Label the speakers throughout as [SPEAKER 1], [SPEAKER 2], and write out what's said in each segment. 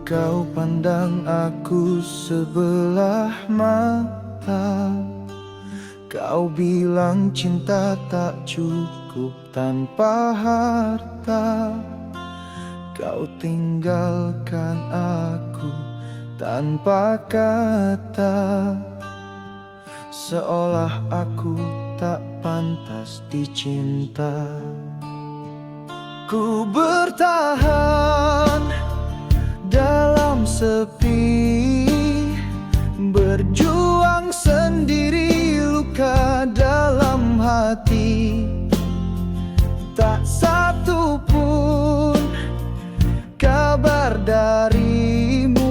[SPEAKER 1] Kau pandang aku sebelah mata. Kau bilang cinta tak cukup tanpa harta. Kau tinggalkan aku tanpa kata, seolah aku tak pantas dicinta. Ku bertahan dalam sepi, berjuang sendiri, luka dalam hati. Tak satu pun kabar darimu.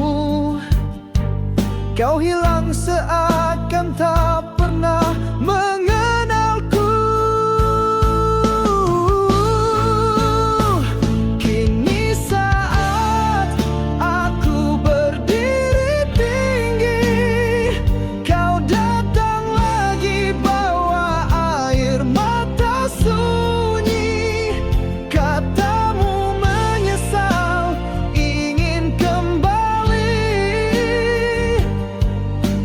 [SPEAKER 1] Kau hilang seakan tak pernah mengenalku. Kini saat aku berdiri tinggi, kau datang lagi bawa air mata sunyi. Katamu menyesal, ingin kembali.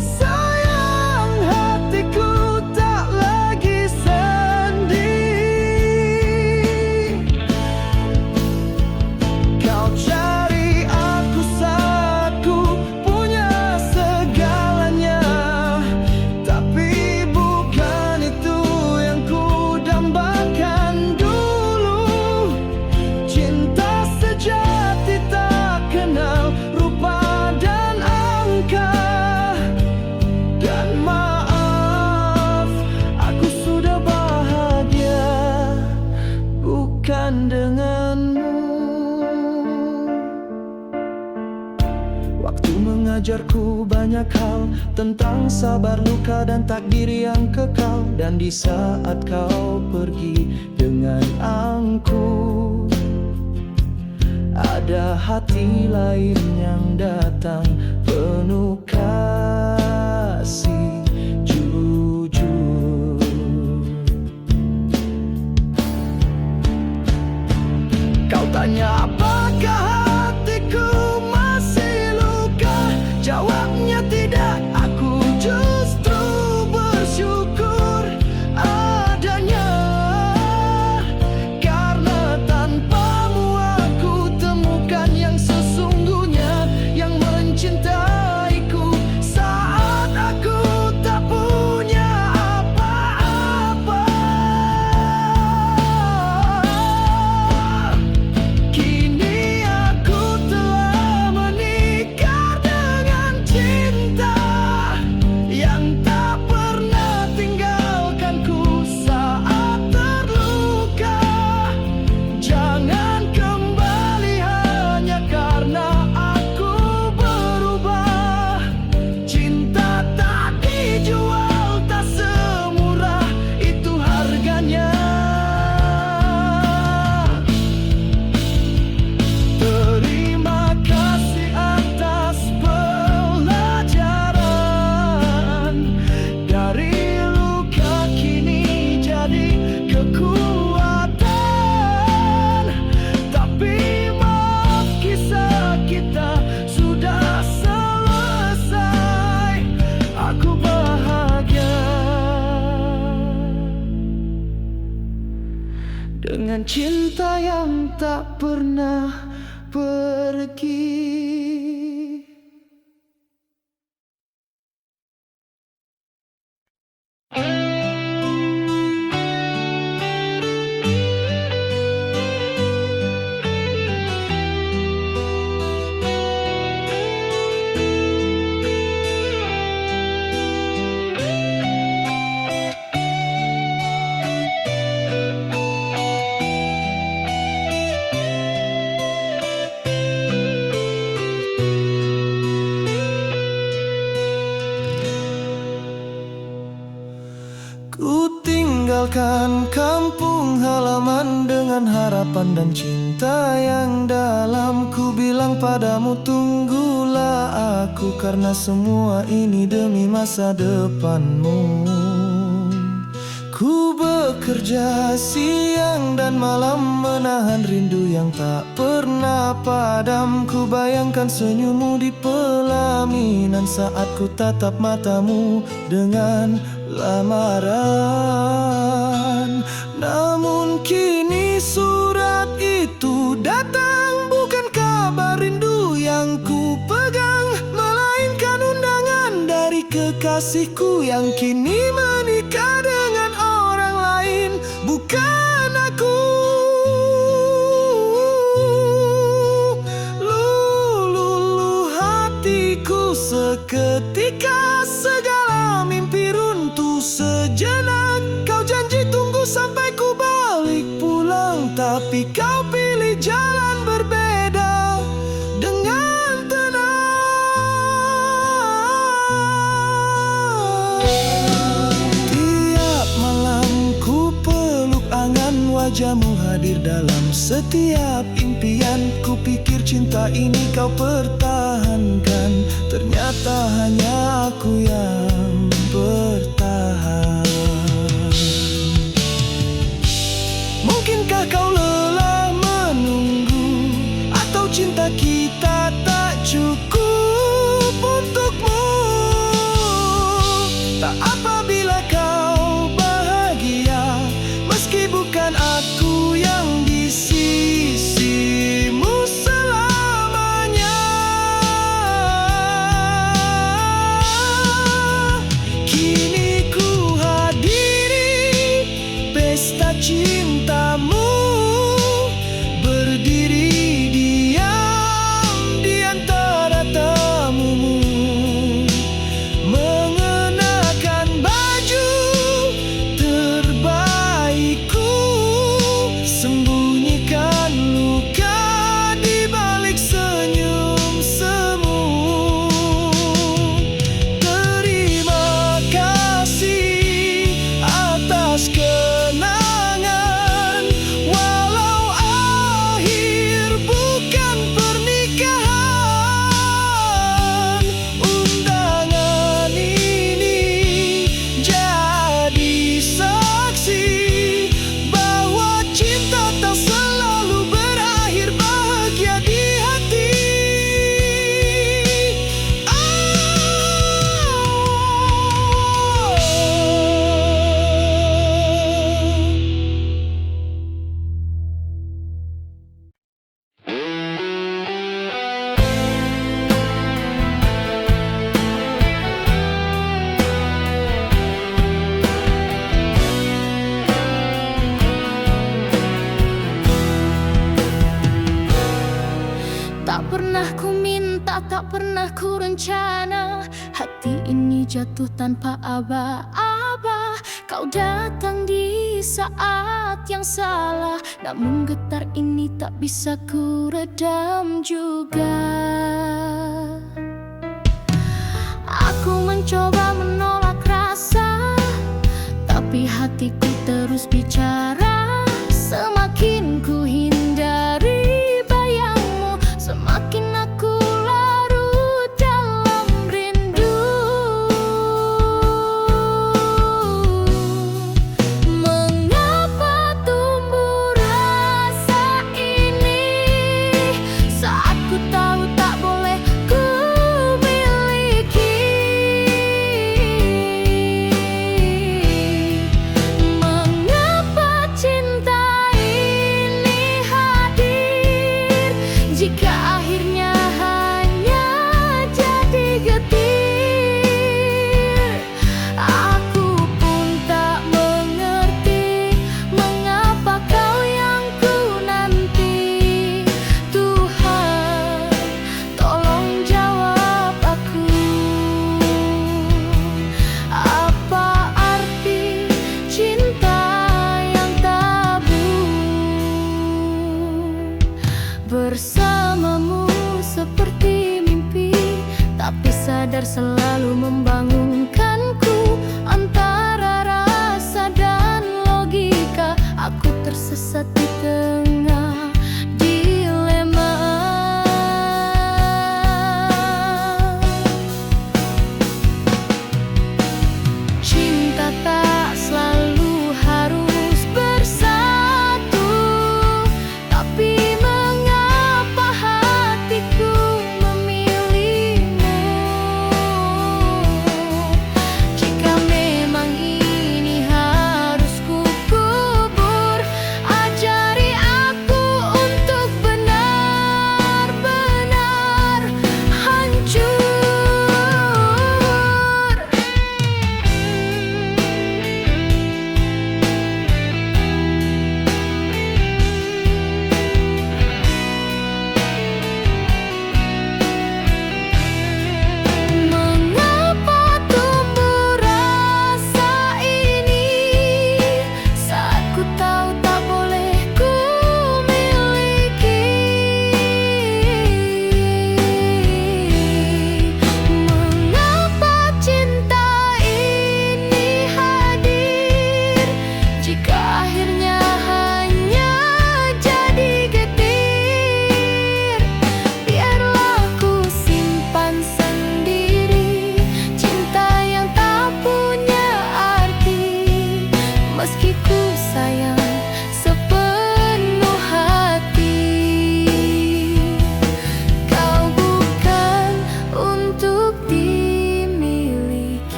[SPEAKER 1] Sayang, hatiku tak lagi sendiri. Kau cari aku saat ku punya segalanya, tapi bukan itu yang ku dambakan dulu. Cinta sejati tak kenal rupa dan angka. Dan maaf, aku sudah bahagia bukan denganmu. Waktu mengajarku banyak hal tentang sabar, luka, dan takdir yang kekal. Dan di saat kau pergi dengan angku, ada hati lain yang datang penuh kasih jujur. Kau tanya apakah hatiku masih luka? Jawabnya tidak, aku justru bersyukur adanya. Karena tanpamu aku temukan yang sesungguhnya, yang mencintaiku saat aku tak punya apa-apa. Kini aku telah menikah dengan cinta yang tak pernah tinggalkanku saat terluka. Jangan kembali hanya karena aku berubah. Cinta tak dijual, tak semurah itu harganya. Terima kasih atas pelajaran. Dari luka kini jadi kekuatan. Tapi maaf, kisah kita sudah selesai. Aku bahagia dengan cinta yang tak pernah pergi. Ku tinggalkan kampung halaman dengan harapan dan cinta yang dalam. Ku bilang padamu tunggulah aku, karena semua ini demi masa depanmu. Ku bekerja siang dan malam menahan rindu yang tak pernah padam. Ku bayangkan senyummu di pelaminan saat ku tatap matamu dengan lamaran. Namun kini surat itu datang, bukan kabar rindu yang ku pegang, melainkan undangan dari kekasihku yang kini menikah dengan orang lain, bukan aku. Luluh hatiku seketika, segala mimpi runtuh sejenak. Kau janji tunggu sampai ku balik pulang, tapi kau pilih jalan berbeda dengan tenang. Tiap malam ku peluk angan wajahmu hadir dalam setiap impian. Ku pikir cinta ini kau pertahankan, ternyata hanya aku yang bertahan. Mungkinkah kau lelah menunggu, atau cinta kita tak cukup untukmu? Tak apa bila kau bahagia, meski bukan aku yang di sisimu selamanya. Kini ku hadiri pesta cintamu, berdiri diam di antara tamumu, mengenakan baju terbaikku, sembunyikan luka di balik senyum semu. Terima kasih atas kenangan, walau akhir bukan pernikahan. Undangan ini jadi saksi bahwa cinta tak selalu berakhir bahagia di hati.
[SPEAKER 2] Tak pernah ku minta, tak pernah ku rencana, hati ini jatuh tanpa aba-aba. Kau datang di saat yang salah, namun getar ini tak bisa ku redam juga. Aku mencoba menolak rasa, tapi hatiku terus bicara. Semakin ku hindari bayangmu, semakin aku larut dalam rindu. Mengapa tumbuh rasa ini saat ku tahu tak boleh ku miliki? Mengapa cinta ini hadir jika akhirnya hanya jadi getir? Aku pun tak mengerti mengapa kau yang ku nanti. Tuhan, tolong jawab aku. Apa arti cinta yang tabu? Bersamamu seperti mimpi, tapi sadar selalu membangunkanku. Antara rasa dan logika, aku tersesat di tengah dilema. Cinta tak selalu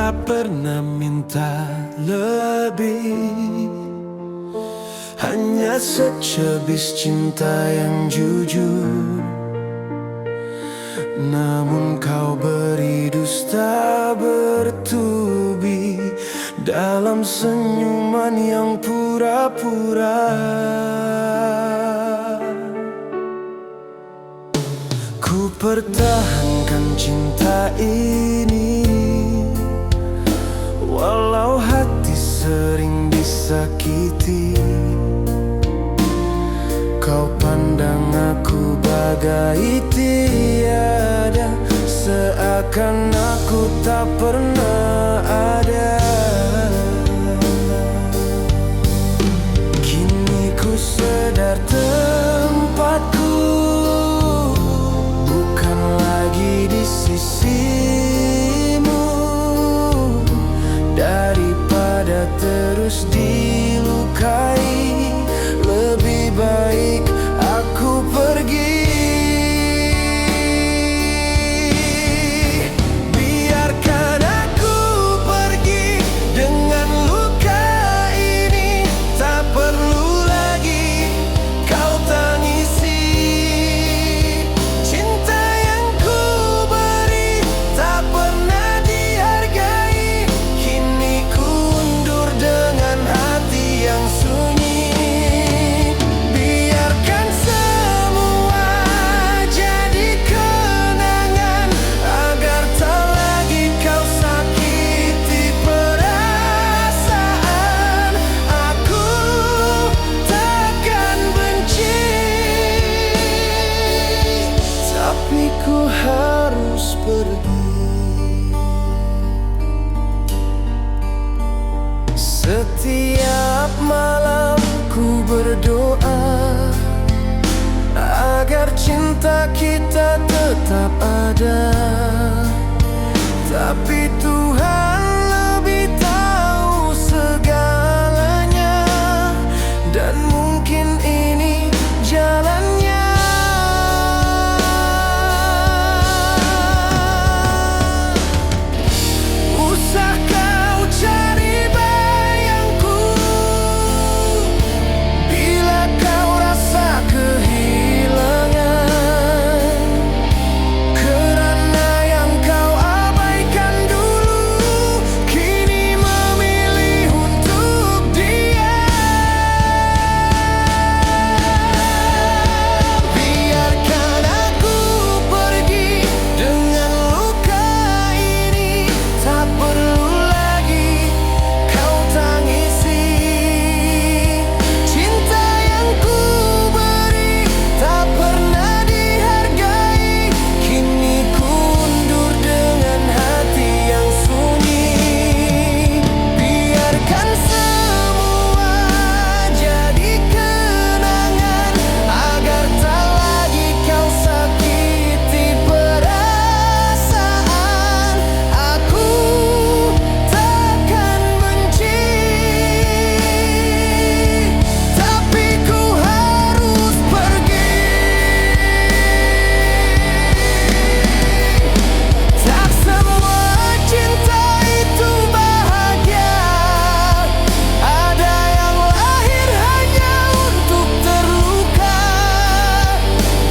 [SPEAKER 1] tak pernah minta lebih, hanya secebis cinta yang jujur. Namun kau beri dusta bertubi dalam senyuman yang pura-pura. Ku pertahankan cinta ini, walau hati sering disakiti. Kau pandang aku bagai tiada, seakan aku tak pernah ada. Kini ku sadar tempatku bukan lagi di sisimu. Daripada terus dilukai, lebih baik aku pergi. Biarkan aku pergi dengan luka ini, tak perlu lagi kau tangisi. Cinta yang ku beri tak pernah dihargai, kini ku undur dengan hati yang sunyi. Biarkan semua jadi kenangan, agar tak lagi kau sakiti perasaan. Aku takkan benci, tapi ku harus pergi. Setiap malam ku berdoa agar cinta kita tetap ada, tapi Tuhan lebih tahu segalanya, dan mungkin ini jalannya. Usah kau cari bayangku bila kau rasa kehilangan, kerana yang kau abaikan dulu kini memilih untuk diam. Biarkan aku pergi dengan luka ini, tak perlu lagi kau tangisi. Cinta yang ku beri tak pernah dihargai, kini ku undur dengan hati yang sunyi. Biarkan semua jadi kenangan, agar tak lagi kau sakiti perasaan. Aku takkan benci, tapi ku harus pergi. Tak semua cinta itu bahagia, ada yang lahir hanya untuk terluka,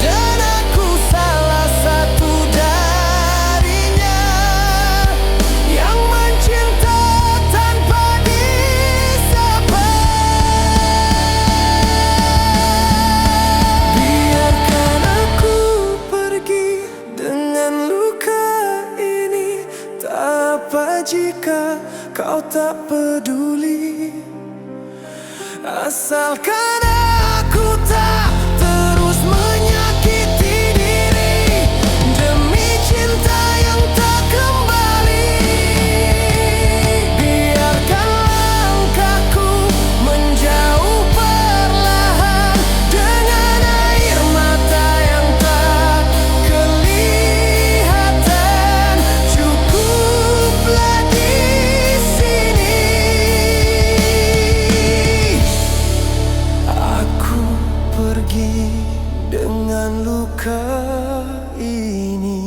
[SPEAKER 1] dan aku salah satu darinya yang mencinta tanpa disapa. Biarkan aku pergi dengan luka ini, tak apa jika kau tak peduli, asalkan aku tak terus menyakiti diri demi cinta yang tak kembali. Biarkan langkahku menjauh perlahan, dengan air mata yang tak kelihatan. Cukuplah di sini, aku pergi dengan luka ini.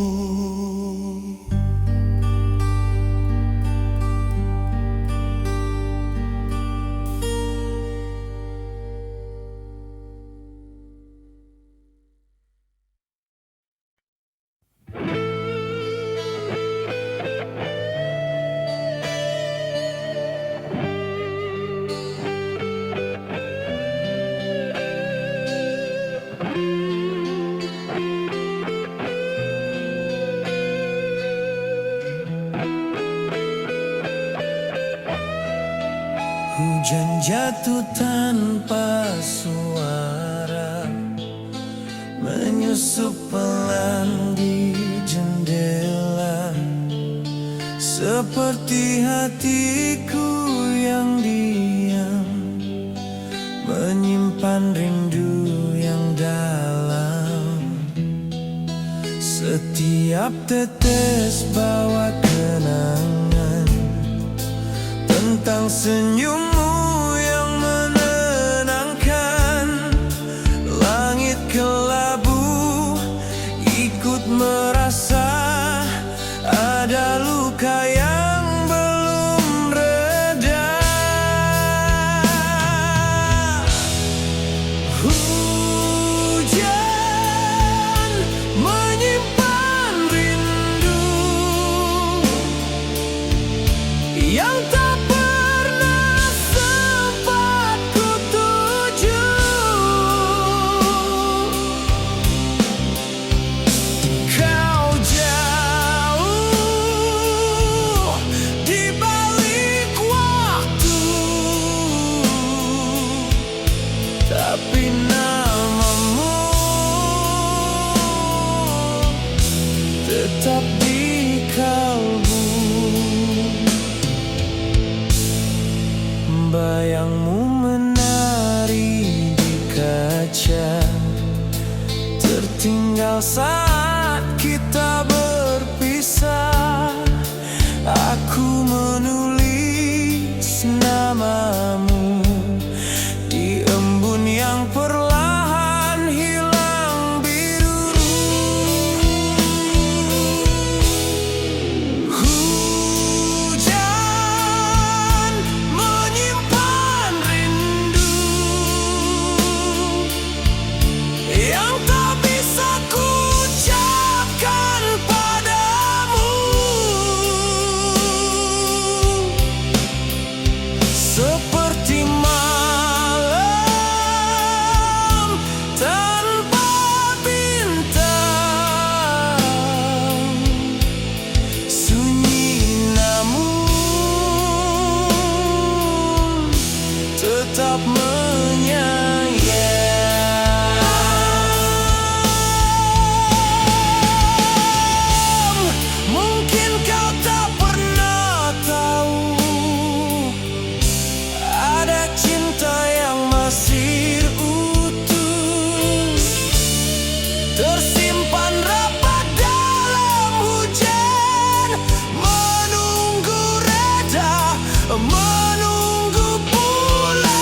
[SPEAKER 1] Hujan jatuh tanpa suara, menyusup pelan di jendela, seperti hatiku yang diam, menyimpan rindu yang dalam. Setiap tetes bawa kenangan tentang senyummu yang menenangkan. Langit kelabu ikut merasa ada luka yang belum reda. Hujan menyimpan rindu yang tak pernah sempat ku tuju. Kau jauh di balik waktu, tapi namamu tetap di kalbu. Bayangmu menari di kaca, tertinggal saat kita berpisah. Aku menulis namamu di embun yang perlahan hilang biru. Hujan menyimpan rindu yang tak bisa ku ucapkan padamu, seperti malam tanpa bintang, sunyi namun tetap menyayang. Mungkin kau tak pernah tahu, ada cinta yang masih utuh, tersimpan rapat dalam hujan, menunggu reda, menunggu pulang.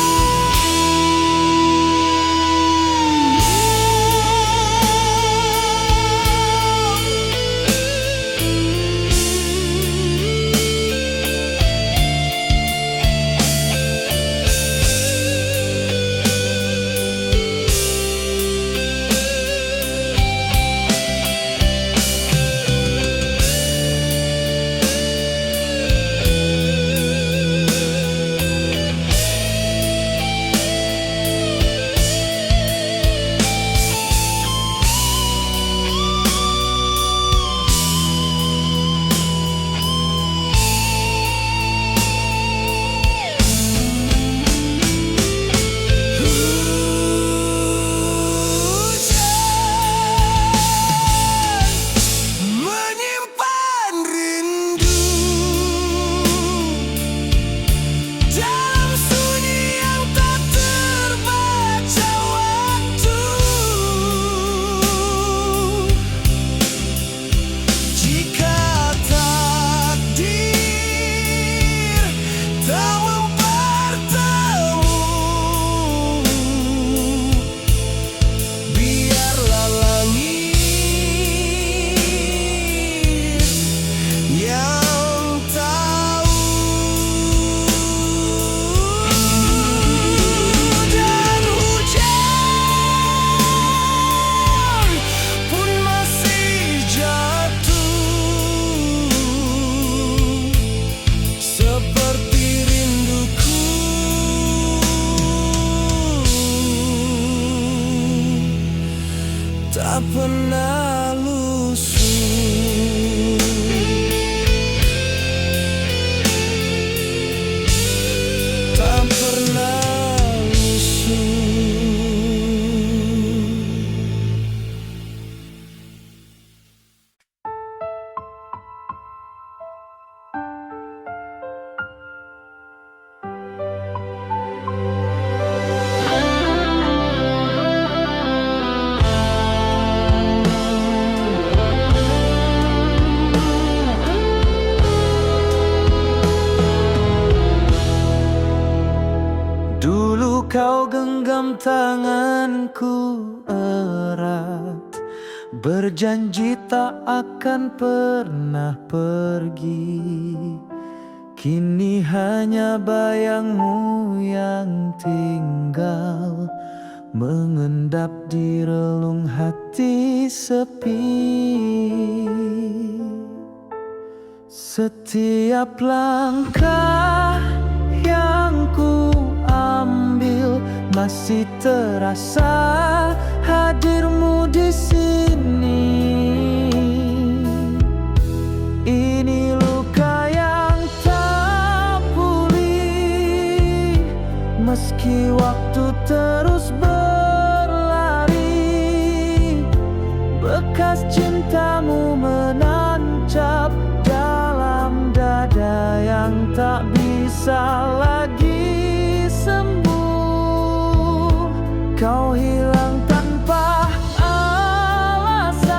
[SPEAKER 1] Menyimpan rindu dalam sunyi yang tak terbaca waktu. Jika takdir tak mempertemu, biarlah langit yang tahu. Dan hujan pun masih jatuh, seperti rinduku tak pernah lusuh. Tak pernah Berjanji tak akan pernah pergi, kini hanya bayangmu yang tinggal mengendap di relung hati sepi. Setiap langkah yang ku ambil masih terasa hadirmu di sini. Ini luka yang tak pulih, meski waktu terus berlari. Bekas cintamu menancap dalam dada yang tak bisa lagi sembuh. Kau hilang tanpa alasan,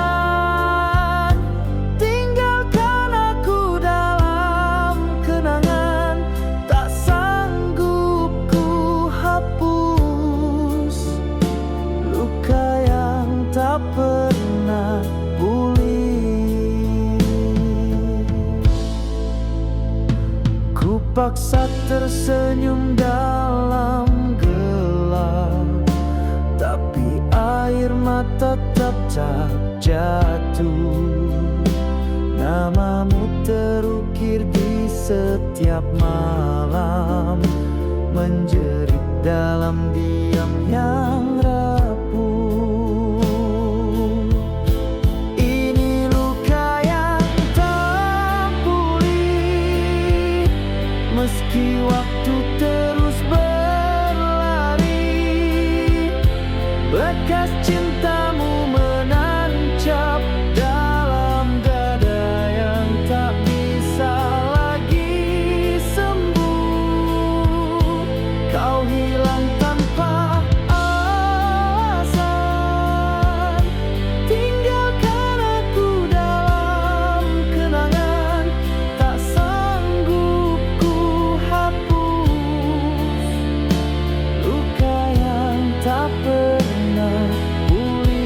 [SPEAKER 1] tinggalkan aku dalam kenangan. Tak sanggup ku hapus luka yang tak pernah pulih. Ku paksa tersenyum dalam gelap, tapi air mata tetap jatuh. Namamu terukir di setiap malam, menjerit dalam diam yang rapuh. Ini luka yang tak pulih, meski waktu terus berlari. Bekas cintamu menancap dalam dada yang tak bisa lagi sembuh. Kau hilang tanpa alasan, tinggalkan aku dalam kenangan. Tak sanggup ku hapus luka yang tak pernah pulih.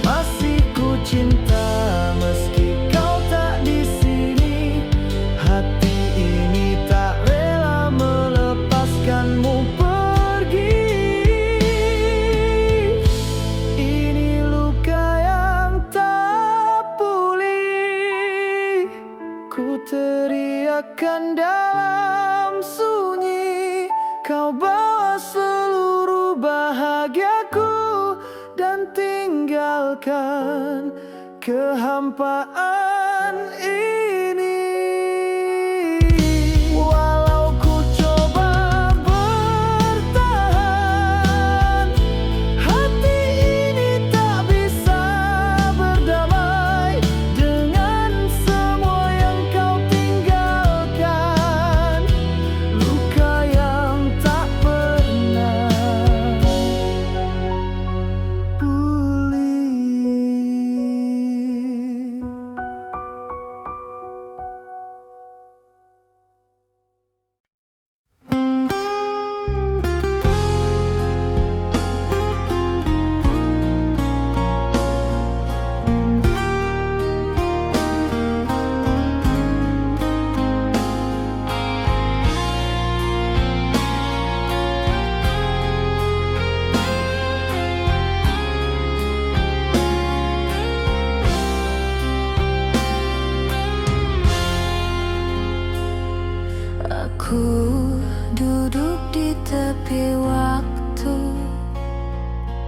[SPEAKER 1] Masih ku cinta meski kau tak di sini. Hati ini tak rela melepaskanmu pergi. Ini luka yang tak pulih, ku teriakkan dalam sunyi. Kau bawa seluruh bahagiaku dan tinggalkan kehampaan ini. Walau ku coba bertahan, hati ini tak bisa berdamai dengan semua yang kau tinggalkan. Luka yang tak pernah pulih. Aku duduk di tepi waktu,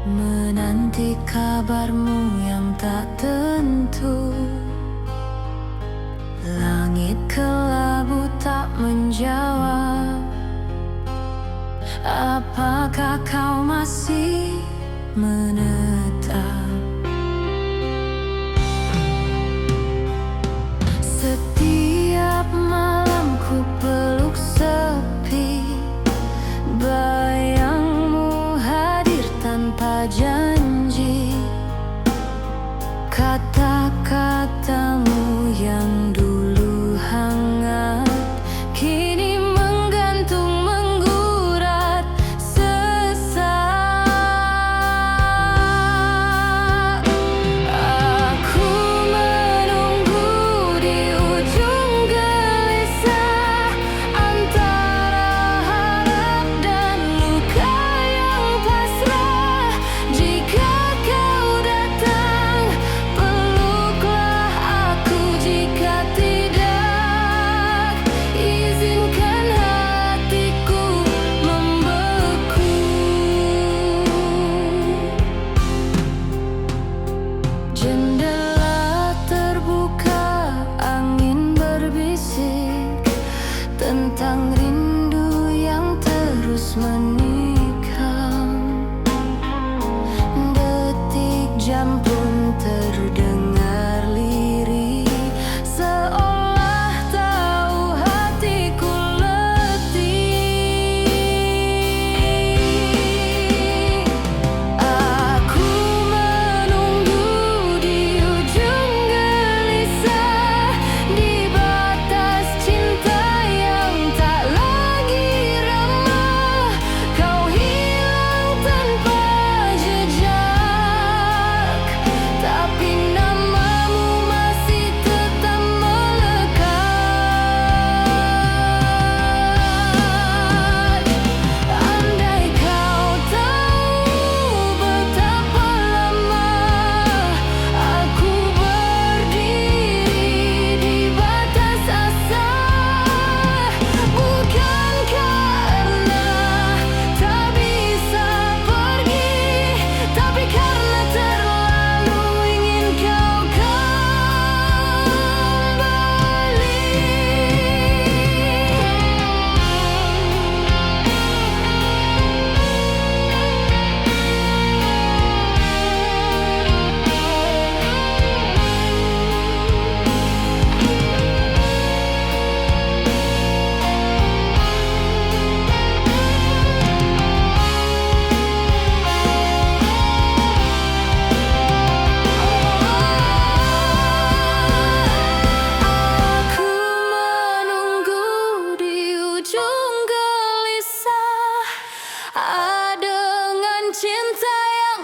[SPEAKER 1] menanti kabarmu yang tak tentu. Langit kelabu tak menjawab. Apakah kau masih menetap? Setiap malam ku peluk sepi, bayangmu hadir tanpa janji. Kata-katamu yang dulu hangat kini menggantung menggurat sesak.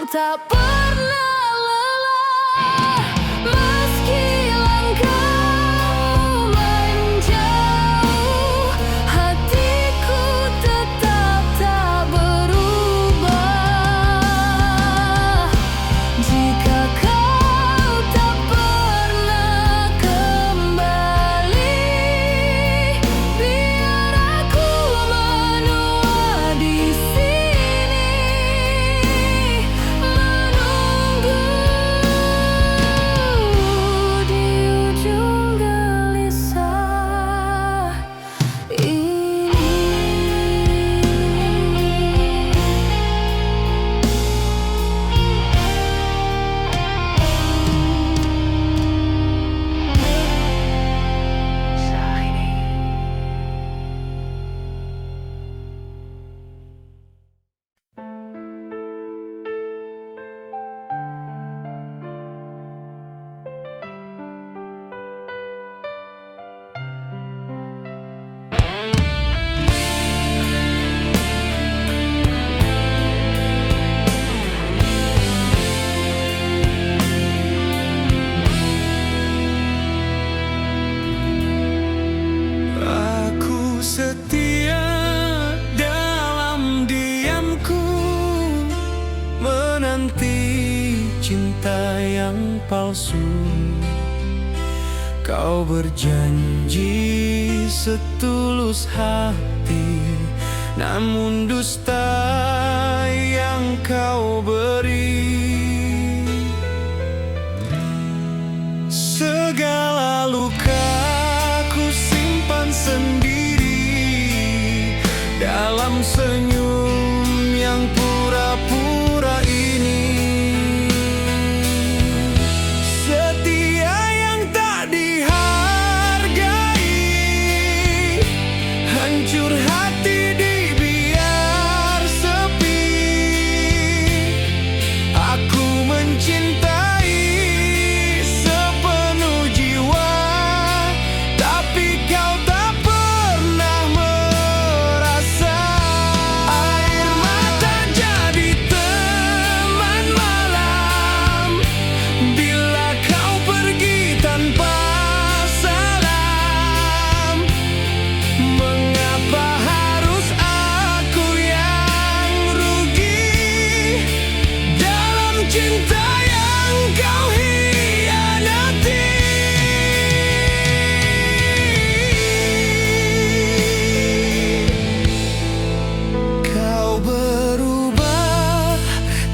[SPEAKER 2] tak pernah lelah, meski langkahmu menjauh, hatiku tetap tak berubah. Jika kau tak pernah kembali, biar aku menua di sini, menunggu di ujung gelisah ini.
[SPEAKER 1] Aku setia dalam diamku, menanti cinta yang palsu. Kau berjanji setulus hati, namun dusta yang kau beri. Segala luka ku simpan sendiri dalam senyum yang pura-pura ini. Setia yang tak dihargai, hancur hati dibiar sepi. Aku mencintai sepenuh jiwa, tapi kau tak pernah merasa. Air mata jadi teman malam bila kau pergi tanpa salam. Mengapa harus aku yang rugi dalam cinta yang kau hianati? Kau berubah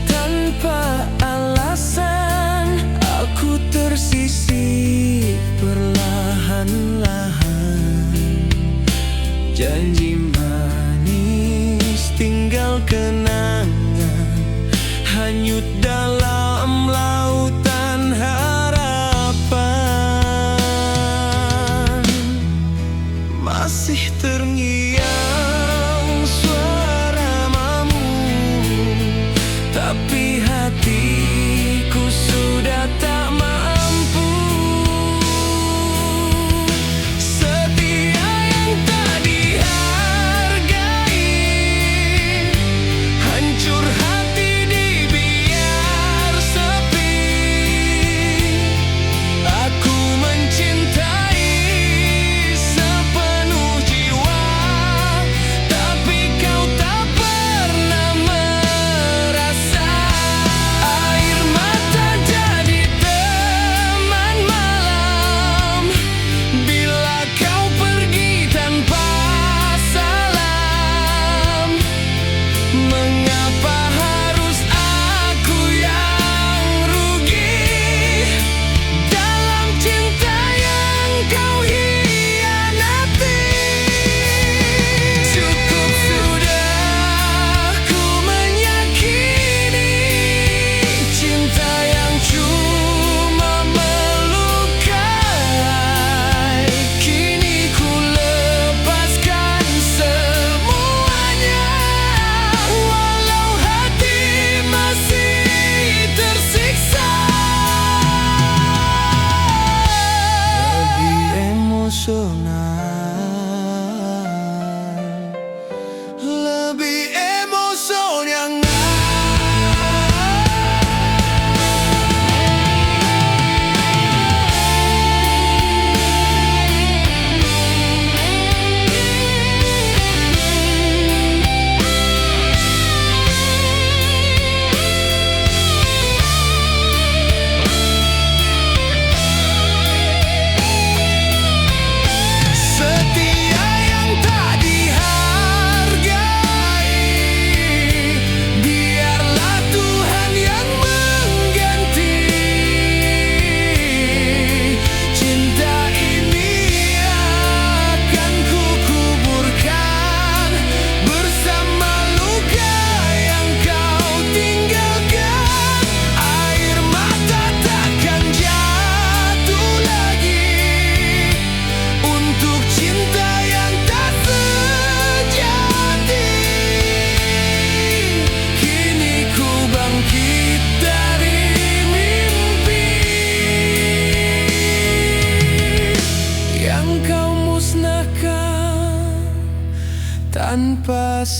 [SPEAKER 1] tanpa alasan, aku tersisih perlahan-lahan. Janji manis tinggal kenangan, hanyut dalam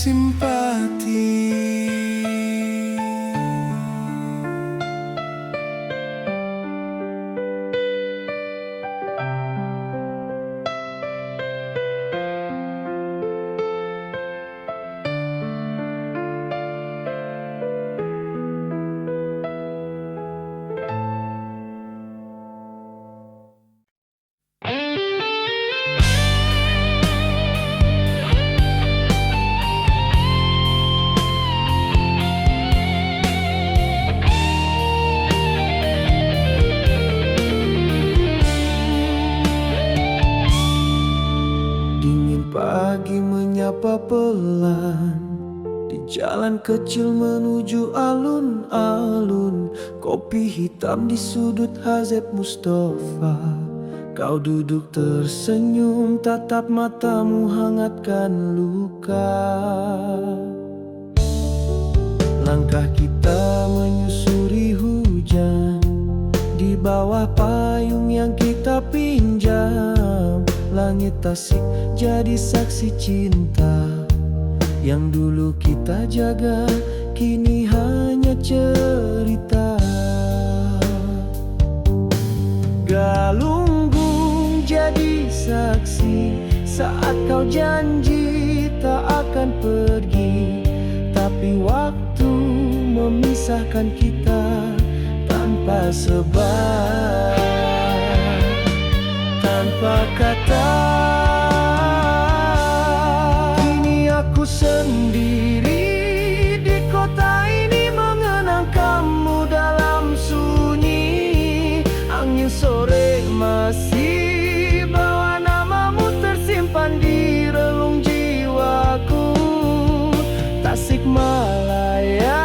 [SPEAKER 1] simpati. Dingin pagi menyapa pelan di jalan kecil menuju alun-alun. Kopi hitam di sudut Hazeb Mustafa. Kau duduk tersenyum, tatap matamu hangatkan luka. Langkah kita menyusuri hujan di bawah payung yang kita pinjam. Langit Tasik jadi saksi cinta yang dulu kita jaga, kini hanya cerita. Galunggung jadi saksi saat kau janji tak akan pergi, tapi waktu memisahkan kita tanpa sebab, tanpa kata. Kini aku sendiri di kota ini mengenang kamu dalam sunyi. Angin sore masih bawa namamu tersimpan di relung jiwaku. Tasikmalaya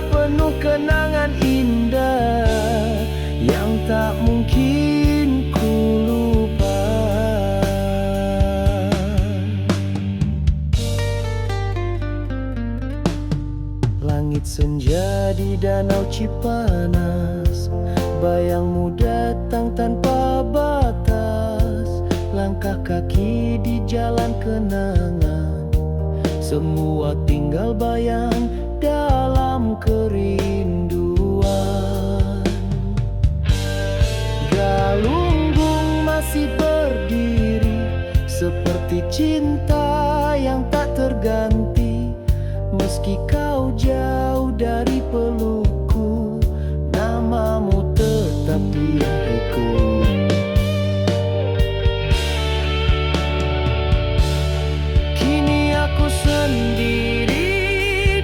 [SPEAKER 1] penuh kenangan indah yang tak mungkin ku lupa. Langit senja di danau Cipanas, bayangmu datang tanpa batas. Langkah kaki di jalan kenangan, semua tinggal bayang dalam kerinduan. Galunggung masih berdiri seperti cinta yang tak terganti. Meski kau jauh dari pelukku, namamu tetap di hatiku. Kini aku sendiri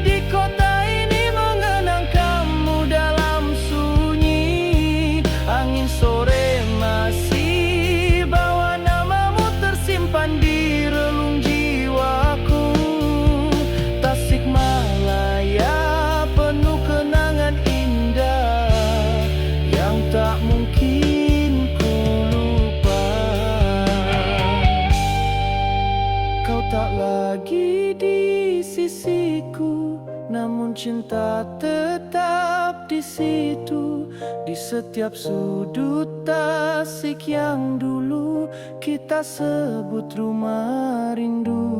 [SPEAKER 1] di kota ini mengenang kamu dalam sunyi. Angin sore masih bawa namamu tersimpan di relung jiwaku. Tasikmalaya penuh kenangan indah yang tak mungkin ku lupa. Kau tak lagi di sisiku, namun cinta tetap di situ. Di setiap sudut Tasik yang dulu kita sebut rumah rindu.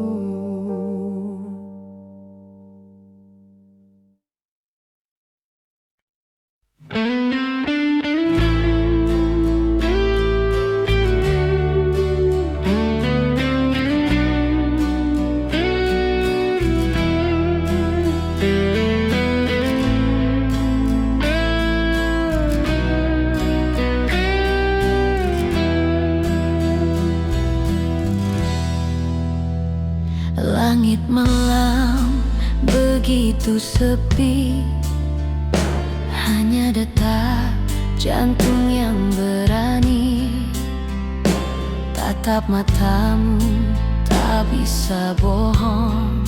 [SPEAKER 2] Langit malam begitu sepi, hanya detak jantung yang berani. Tatap matamu tak bisa bohong,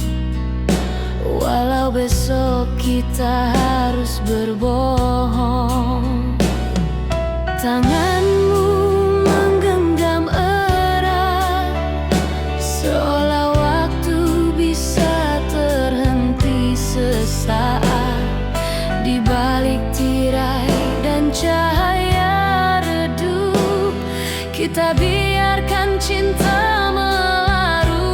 [SPEAKER 2] walau besok kita harus berbohong. Tanganmu menggenggam erat, seolah waktu bisa terhenti sesaat. Di balik tirai dan cahaya redup, kita biarkan cinta melarut.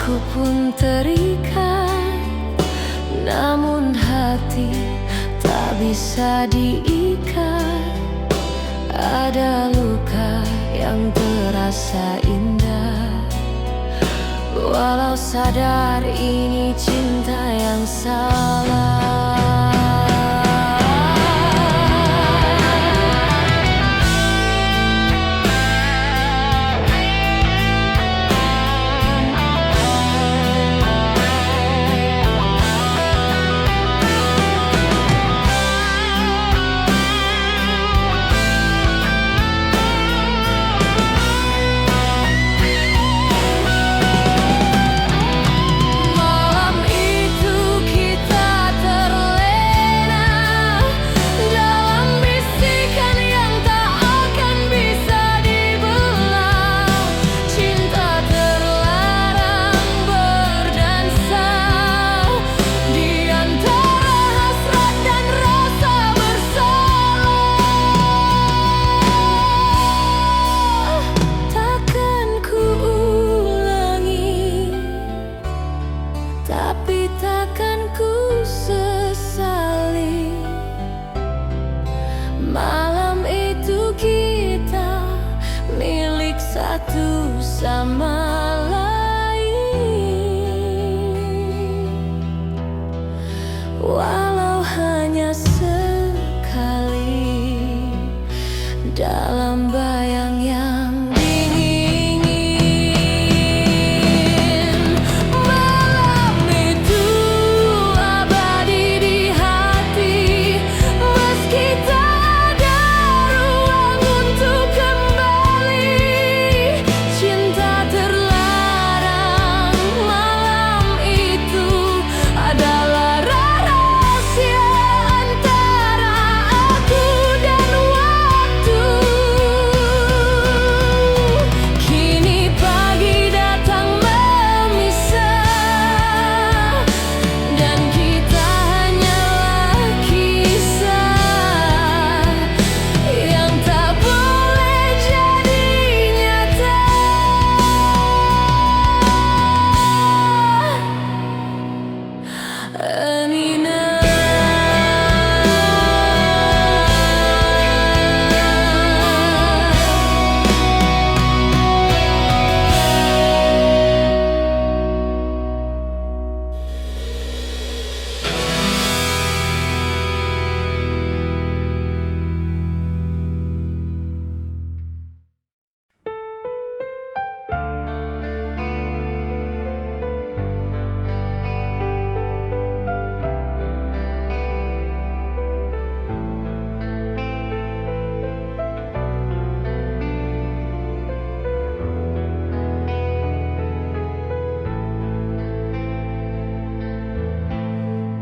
[SPEAKER 2] Aku pun terikat, namun hati tak bisa diikat. Ada luka yang terasa indah, walau sadar ini cinta yang salah. Tapi takkan ku sesali malam itu kita milik satu sama lain, walau hanya sekali dalam bayang yang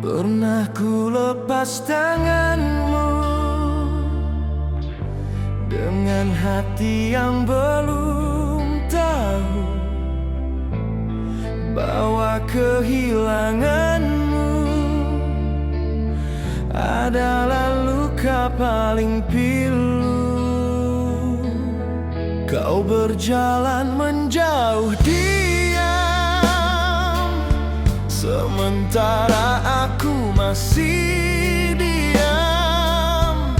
[SPEAKER 1] pernah ku lepas tanganmu dengan hati yang belum tahu bahwa kehilanganmu adalah luka paling pilu. Kau berjalan menjauh diam, sementara aku masih diam.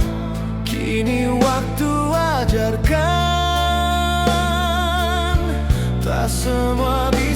[SPEAKER 1] Kini waktu ajarkan, tak semua bisa